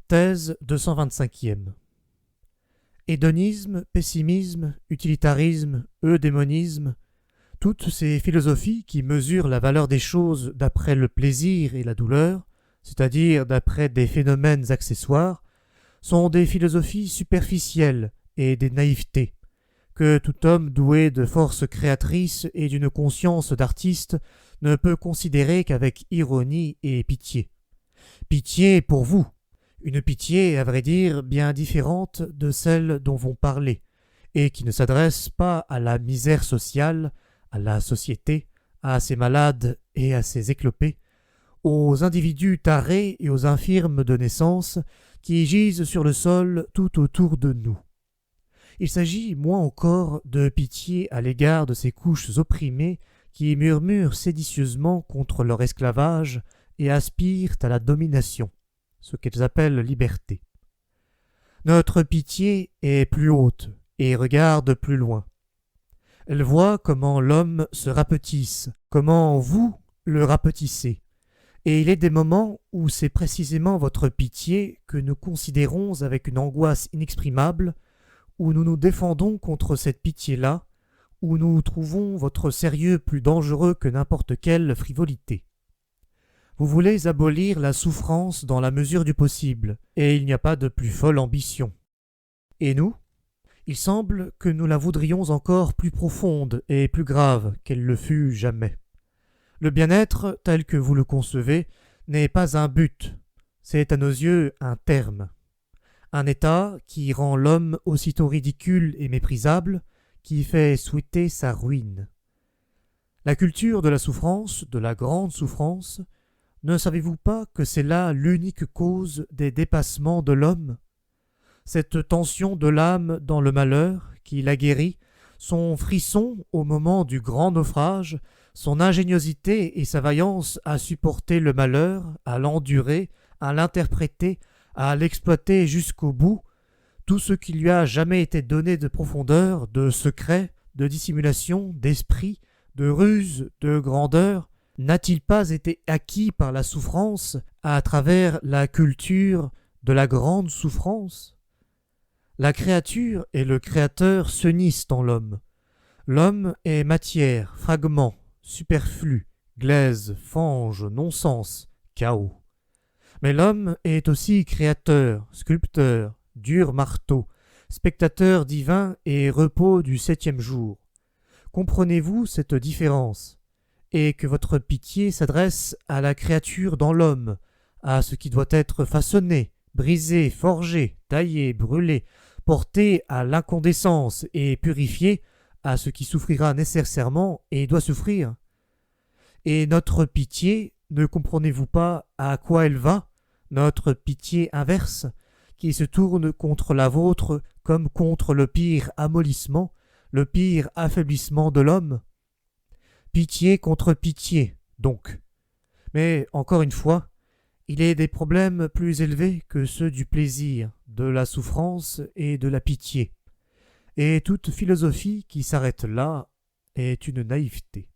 Thèse 225e. Hédonisme, pessimisme, utilitarisme, eudémonisme, toutes ces philosophies qui mesurent la valeur des choses d'après le plaisir et la douleur, c'est-à-dire d'après des phénomènes accessoires, sont des philosophies superficielles et des naïvetés, que tout homme doué de force créatrice et d'une conscience d'artiste ne peut considérer qu'avec ironie et pitié. Pitié pour vous, une pitié, à vrai dire, bien différente de celle dont vont parler, et qui ne s'adresse pas à la misère sociale, à la société, à ses malades et à ses éclopés, aux individus tarés et aux infirmes de naissance qui gisent sur le sol tout autour de nous. Il s'agit, moins encore, de pitié à l'égard de ces couches opprimées qui murmurent séditieusement contre leur esclavage et aspirent à la domination, ce qu'elles appellent liberté. Notre pitié est plus haute et regarde plus loin. Elle voit comment l'homme se rapetisse, comment vous le rapetissez. Et il est des moments où c'est précisément votre pitié que nous considérons avec une angoisse inexprimable, où nous nous défendons contre cette pitié-là, où nous trouvons votre sérieux plus dangereux que n'importe quelle frivolité. Vous voulez abolir la souffrance dans la mesure du possible, et il n'y a pas de plus folle ambition. Et nous ? Il semble que nous la voudrions encore plus profonde et plus grave qu'elle le fut jamais. Le bien-être, tel que vous le concevez, n'est pas un but, c'est à nos yeux un terme. Un état qui rend l'homme aussitôt ridicule et méprisable, qui fait souhaiter sa ruine. La culture de la souffrance, de la grande souffrance, ne savez-vous pas que c'est là l'unique cause des dépassements de l'homme ? Cette tension de l'âme dans le malheur qui la guérit, son frisson au moment du grand naufrage, son ingéniosité et sa vaillance à supporter le malheur, à l'endurer, à l'interpréter, à l'exploiter jusqu'au bout, tout ce qui lui a jamais été donné de profondeur, de secret, de dissimulation, d'esprit, de ruse, de grandeur, n'a-t-il pas été acquis par la souffrance à travers la culture de la grande souffrance ? La créature et le créateur s'unissent en l'homme. L'homme est matière, fragment, superflu, glaise, fange, non-sens, chaos. Mais l'homme est aussi créateur, sculpteur, dur marteau, spectateur divin et repos du septième jour. Comprenez-vous cette différence ? Et que votre pitié s'adresse à la créature dans l'homme, à ce qui doit être façonné, brisé, forgé, taillé, brûlé, porté à l'incandescence et purifié, à ce qui souffrira nécessairement et doit souffrir. Et notre pitié, ne comprenez-vous pas à quoi elle va, notre pitié inverse, qui se tourne contre la vôtre comme contre le pire amollissement, le pire affaiblissement de l'homme ? Pitié contre pitié, donc. Mais, encore une fois, il est des problèmes plus élevés que ceux du plaisir, de la souffrance et de la pitié. Et toute philosophie qui s'arrête là est une naïveté.